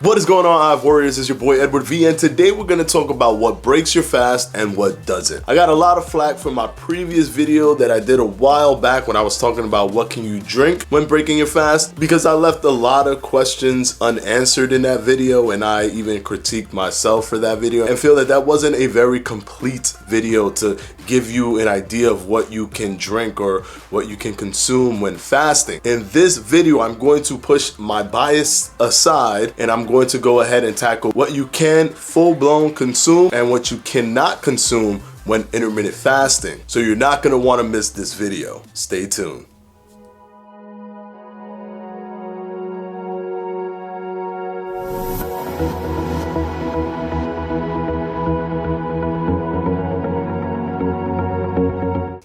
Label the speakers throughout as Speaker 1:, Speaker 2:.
Speaker 1: What is going on, IF Warriors? It's your boy Edward V, and today we're going to talk about what breaks your fast and what doesn't. I got a lot of flack from my previous video that I did a while back when I was talking about what can you drink when breaking your fast, because I left a lot of questions unanswered in that video, and I even critiqued myself for that video and feel that that wasn't a very complete video to give you an idea of what you can drink or what you can consume when fasting. In this video, I'm going to push my bias aside and I'm going to go ahead and tackle what you can full-blown consume and what you cannot consume when intermittent fasting. So you're not going to want to miss this video. Stay tuned.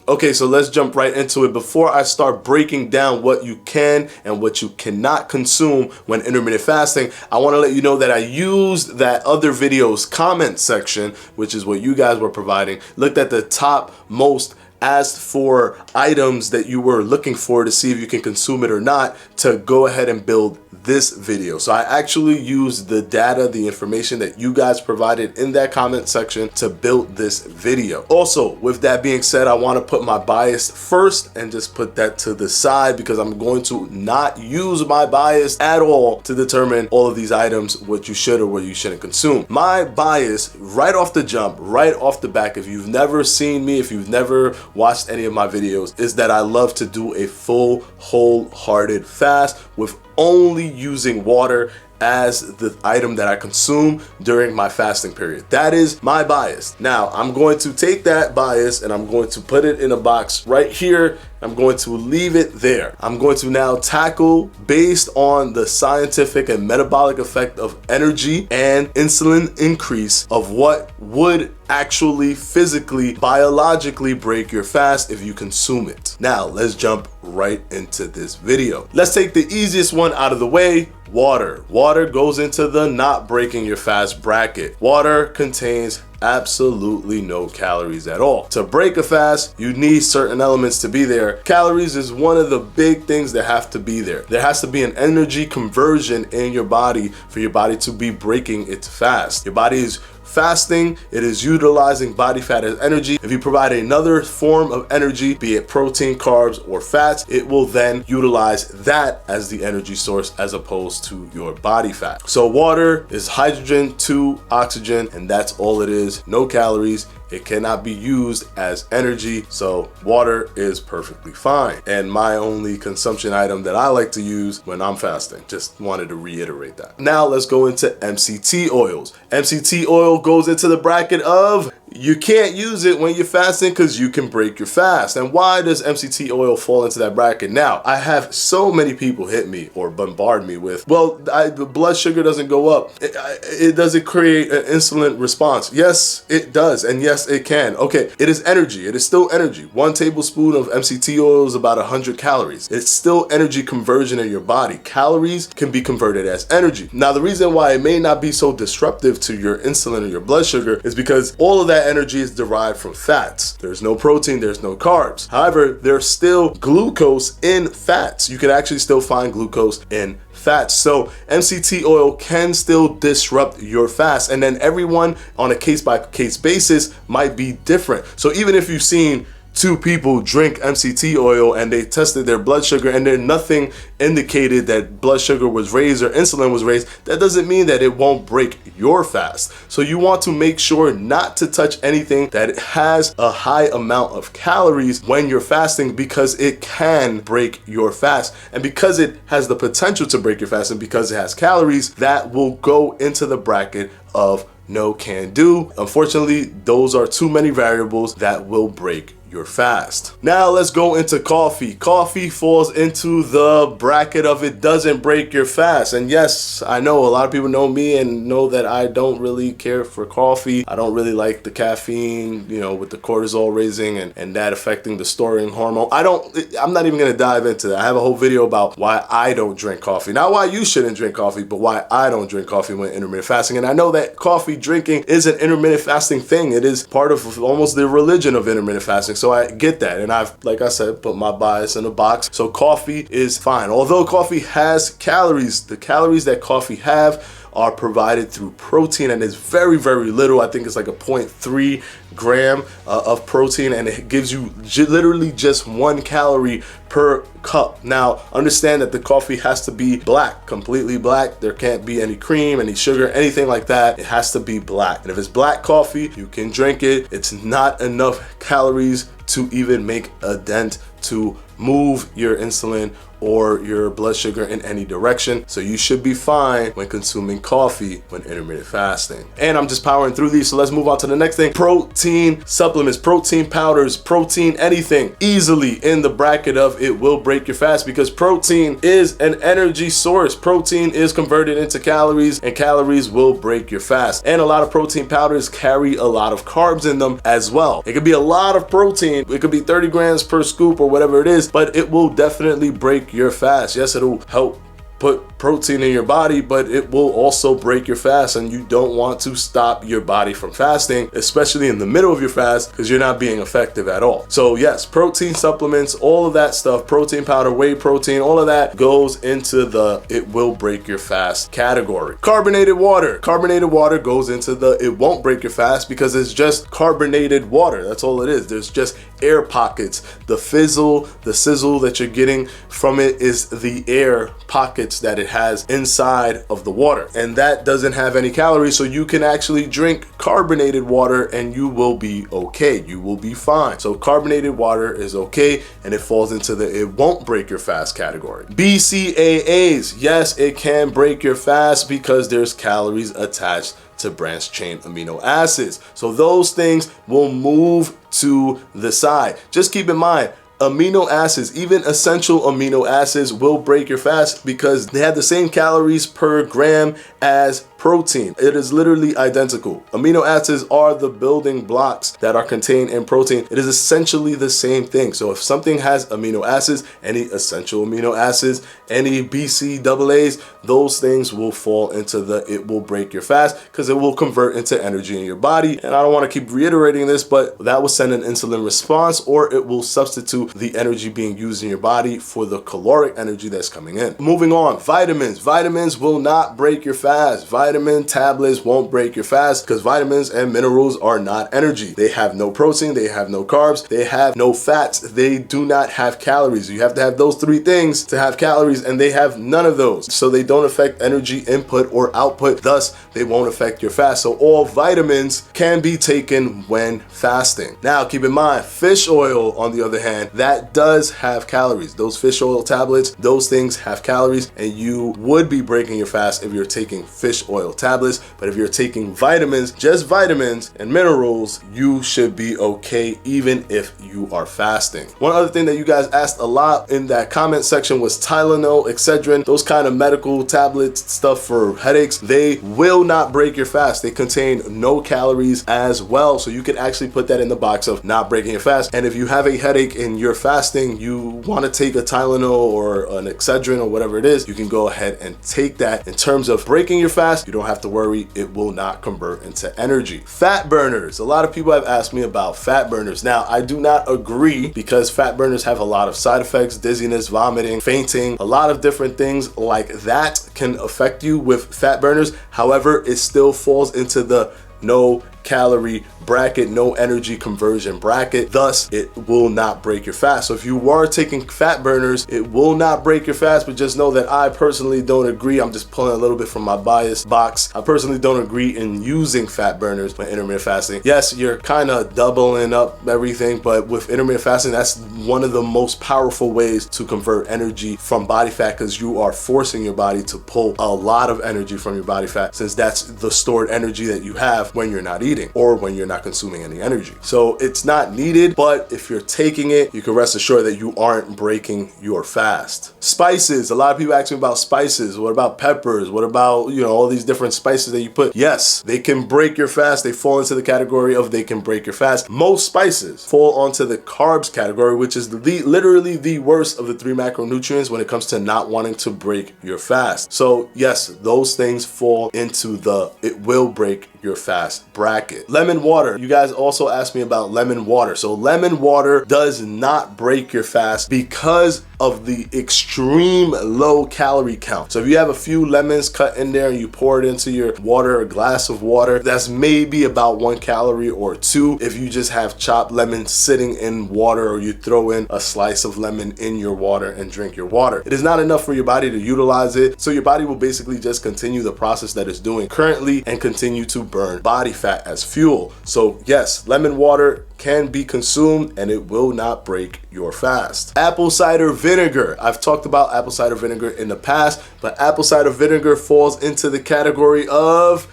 Speaker 1: Okay, so let's jump right into it. Before I start breaking down what you can and what you cannot consume when intermittent fasting, I want to let you know that I used that other video's comment section, which is what you guys were providing, looked at the top most asked for items that you were looking for to see if you can consume it or not to go ahead and build this video. So I actually used the data, the information that you guys provided in that comment section to build this video. Also, with that being said, I want to put my bias first and just put that to the side because I'm going to not use my bias at all to determine all of these items, what you should or what you shouldn't consume. My bias right off the jump, right off the back, if you've never seen me, if you've never watched any of my videos, is that I love to do a full wholehearted fast with only using water as the item that I consume during my fasting period. That is my bias. Now, I'm going to take that bias and I'm going to put it in a box right here. I'm going to leave it there. I'm going to now tackle based on the scientific and metabolic effect of energy and insulin increase of what would actually physically, biologically break your fast if you consume it. Now, let's jump right into this video. Let's take the easiest one out of the way. Water. Water goes into the not breaking your fast bracket. Water contains absolutely no calories at all. To break a fast, you need certain elements to be there. Calories is one of the big things that have to be there. There has to be an energy conversion in your body for your body to be breaking its fast. Your body is fasting, it is utilizing body fat as energy. If you provide another form of energy, be it protein, carbs, or fats, it will then utilize that as the energy source as opposed to your body fat. So water is hydrogen to oxygen, and that's all it is. No calories. It cannot be used as energy, so water is perfectly fine. And my only consumption item that I like to use when I'm fasting. Just wanted to reiterate that. Now let's go into MCT oils. MCT oil goes into the bracket of you can't use it when you're fasting because you can break your fast. And why does MCT oil fall into that bracket? Now, I have so many people hit me or bombard me with, well, the blood sugar doesn't go up. It doesn't create an insulin response. Yes, it does. And yes, it can. Okay, it is energy. It is still energy. 1 tablespoon of MCT oil is about 100 calories. It's still energy conversion in your body. Calories can be converted as energy. Now, the reason why it may not be so disruptive to your insulin or your blood sugar is because all of that energy is derived from fats. There's no protein, there's no carbs. However, there's still glucose in fats. You can actually still find glucose in fats. So MCT oil can still disrupt your fast. And then everyone on a case-by-case basis might be different. So even if you've seen 2 people drink MCT oil and they tested their blood sugar and then nothing indicated that blood sugar was raised or insulin was raised, that doesn't mean that it won't break your fast. So you want to make sure not to touch anything that has a high amount of calories when you're fasting, because it can break your fast. And because it has the potential to break your fast and because it has calories, that will go into the bracket of no can do. Unfortunately, those are too many variables that will break your fast. Now let's go into coffee. Coffee falls into the bracket of it doesn't break your fast. And yes, I know a lot of people know me and know that I don't really care for coffee. I don't really like the caffeine, you know, with the cortisol raising and that affecting the storing hormone. I'm not even gonna dive into that. I have a whole video about why I don't drink coffee. Not why you shouldn't drink coffee, but why I don't drink coffee when intermittent fasting. And I know that coffee drinking is an intermittent fasting thing. It is part of almost the religion of intermittent fasting. So I get that. And I've, like I said, put my bias in a box. So coffee is fine. Although coffee has calories, the calories that coffee have are provided through protein, and it's very, very little. I think it's like a 0.3 gram of protein, and it gives you literally just 1 calorie per cup. Now, understand that the coffee has to be black, completely black. There can't be any cream, any sugar, anything like that. It has to be black. And if it's black coffee, you can drink it. It's not enough calories to even make a dent to move your insulin or your blood sugar in any direction. So you should be fine when consuming coffee when intermittent fasting. And I'm just powering through these, so let's move on to the next thing. Protein supplements, protein powders, protein anything, easily in the bracket of it will break your fast, because protein is an energy source. Protein is converted into calories, and calories will break your fast. And a lot of protein powders carry a lot of carbs in them as well. It could be a lot of protein. It could be 30 grams per scoop or whatever it is, but it will definitely break your fast. Yes, it'll help put protein in your body, but it will also break your fast, and you don't want to stop your body from fasting, especially in the middle of your fast, because you're not being effective at all. So yes, protein supplements, all of that stuff, protein powder, whey protein, all of that goes into the it will break your fast category. Carbonated water. Carbonated water goes into the it won't break your fast, because it's just carbonated water. That's all it is. There's just air pockets. The fizzle, the sizzle that you're getting from it is the air pockets that it has inside of the water, and that doesn't have any calories, so you can actually drink carbonated water and you will be okay. You will be fine. So carbonated water is okay, and it falls into the it won't break your fast category. BCAAs, yes, it can break your fast because there's calories attached to branched chain amino acids. So those things will move to the side. Just keep in mind, amino acids, even essential amino acids, will break your fast because they have the same calories per gram as protein. It is literally identical. Amino acids are the building blocks that are contained in protein. It is essentially the same thing. So if something has amino acids, any essential amino acids, any BCAAs, those things will fall into the it will break your fast, because it will convert into energy in your body. And I don't want to keep reiterating this, but that will send an insulin response, or it will substitute the energy being used in your body for the caloric energy that's coming in. Moving on, vitamins. Vitamins will not break your fast. Vitamin tablets won't break your fast, because vitamins and minerals are not energy. They have no protein, they have no carbs, they have no fats, they do not have calories. You have to have those 3 things to have calories, and they have none of those. So they don't affect energy input or output, thus they won't affect your fast. So all vitamins can be taken when fasting. Now keep in mind, fish oil, on the other hand, that does have calories. Those fish oil tablets, those things have calories, and you would be breaking your fast if you're taking fish oil tablets. But if you're taking vitamins, just vitamins and minerals, you should be okay even if you are fasting. One other thing that you guys asked a lot in that comment section was Tylenol, Excedrin, those kind of medical tablets, stuff for headaches. They will not break your fast. They contain no calories as well. So you can actually put that in the box of not breaking your fast. And if you have a headache and you're fasting, you want to take a Tylenol or an Excedrin or whatever it is, you can go ahead and take that. In terms of breaking your fast, you don't have to worry, it will not convert into energy. Fat burners. A lot of people have asked me about fat burners. Now, I do not agree, because fat burners have a lot of side effects, dizziness, vomiting, fainting, a lot of different things like that can affect you with fat burners. However, it still falls into the no calorie bracket, no energy conversion bracket, thus it will not break your fast. So if you are taking fat burners, it will not break your fast, but just know that I personally don't agree. I'm just pulling a little bit from my bias box. I personally don't agree in using fat burners when intermittent fasting. Yes, you're kind of doubling up everything, but with intermittent fasting, that's one of the most powerful ways to convert energy from body fat, because you are forcing your body to pull a lot of energy from your body fat, since that's the stored energy that you have when you're not eating or when you're not consuming any energy. So it's not needed, but if you're taking it, you can rest assured that you aren't breaking your fast. Spices. A lot of people ask me about spices. What about peppers? What about, all these different spices that you put? Yes, they can break your fast. They fall into the category of they can break your fast. Most spices fall onto the carbs category, which is literally the worst of the 3 macronutrients when it comes to not wanting to break your fast. So yes, those things fall into the it will break your fast bracket. Lemon water. You guys also asked me about lemon water. So lemon water does not break your fast because of the extreme low calorie count. So if you have a few lemons cut in there and you pour it into your water, a glass of water, that's maybe about 1 calorie or 2. If you just have chopped lemons sitting in water, or you throw in a slice of lemon in your water and drink your water, it is not enough for your body to utilize it. So your body will basically just continue the process that it's doing currently and continue to burn body fat as fuel. So yes, lemon water can be consumed and it will not break your fast. Apple cider vinegar. I've talked about apple cider vinegar in the past, but apple cider vinegar falls into the category of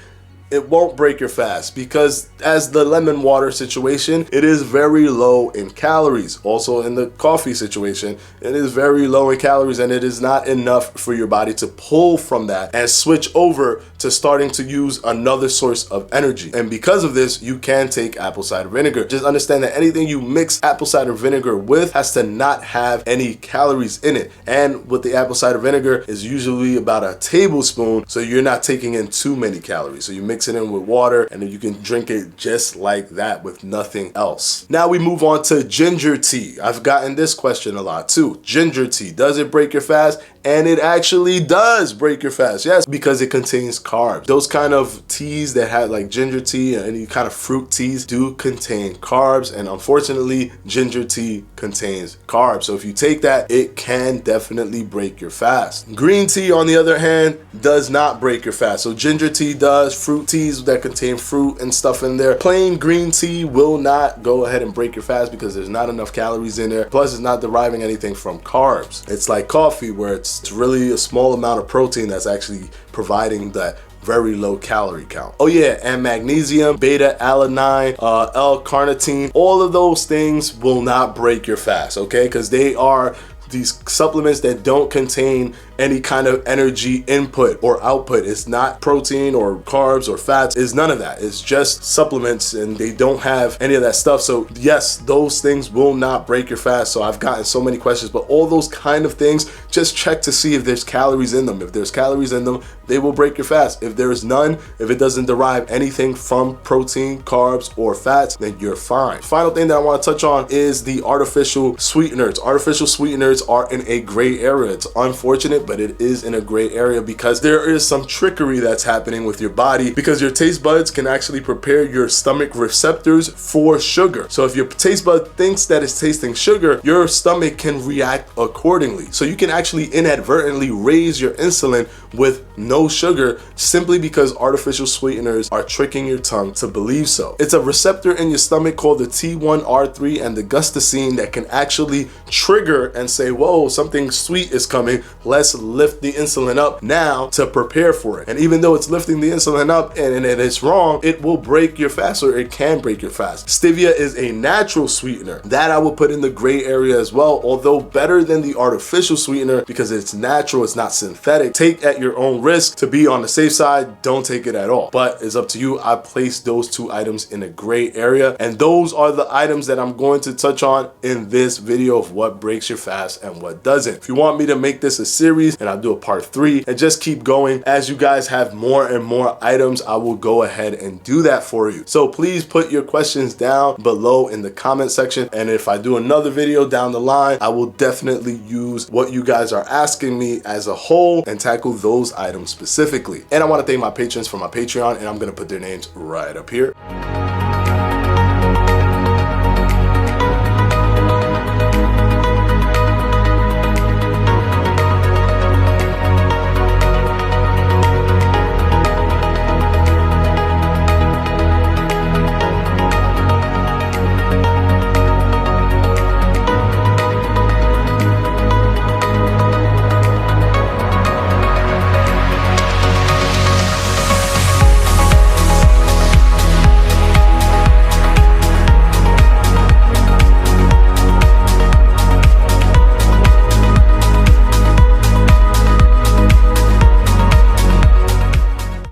Speaker 1: it won't break your fast, because as the lemon water situation, it is very low in calories. Also in the coffee situation, it is very low in calories, and it is not enough for your body to pull from that and switch over to starting to use another source of energy. And because of this, you can take apple cider vinegar. Just understand that anything you mix apple cider vinegar with has to not have any calories in it. And with the apple cider vinegar is usually about a tablespoon, so you're not taking in too many calories. So you mix it in with water and then you can drink it just like that with nothing else. Now we move on to ginger tea. I've gotten this question a lot too. Ginger tea, does it break your fast? And it actually does break your fast, yes, because it contains carbs. Those kind of teas that have like ginger tea and any kind of fruit teas do contain carbs, and unfortunately ginger tea contains carbs. So if you take that, it can definitely break your fast. Green tea, on the other hand, does not break your fast. So ginger tea does, fruit teas that contain fruit and stuff in there. Plain green tea will not go ahead and break your fast because there's not enough calories in there. Plus it's not deriving anything from carbs. It's like coffee, where it's really a small amount of protein that's actually providing that very low calorie count. Oh yeah, and magnesium, beta alanine, L-carnitine, all of those things will not break your fast, okay? Because they are these supplements that don't contain any kind of energy input or output. It's not protein or carbs or fats. It's none of that. It's just supplements, and they don't have any of that stuff. So yes, those things will not break your fast. So I've gotten so many questions, but all those kind of things, just check to see if there's calories in them. If there's calories in them, they will break your fast. If there is none, if it doesn't derive anything from protein, carbs, or fats, then you're fine. Final thing that I want to touch on is the artificial sweeteners. Artificial sweeteners are in a gray area. It's unfortunate, but it is in a gray area because there is some trickery that's happening with your body, because your taste buds can actually prepare your stomach receptors for sugar. So if your taste bud thinks that it's tasting sugar, your stomach can react accordingly. So you can actually inadvertently raise your insulin with no sugar, simply because artificial sweeteners are tricking your tongue to believe so. It's a receptor in your stomach called the T1R3 and the gustacine that can actually trigger and say, whoa, something sweet is coming, let's lift the insulin up now to prepare for it. And even though it's lifting the insulin up and it's wrong, it will break your fast, or it can break your fast. Stevia is a natural sweetener that I will put in the gray area as well, although better than the artificial sweetener because it's natural, it's not synthetic. Take at your own risk. To be on the safe side, don't take it at all, but it's up to you. I placed those two items in a gray area, and those are the items that I'm going to touch on in this video of what breaks your fast and what doesn't. If you want me to make this a series, and I'll do a part 3 and just keep going, as you guys have more and more items, I will go ahead and do that for you. So please put your questions down below in the comment section, and if I do another video down the line, I will definitely use what you guys are asking me as a whole and tackle those items specifically. And I want to thank my patrons for my Patreon, and I'm going to put their names right up here.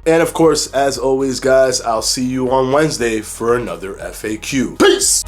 Speaker 1: And of course, as always, guys, I'll see you on Wednesday for another FAQ. Peace!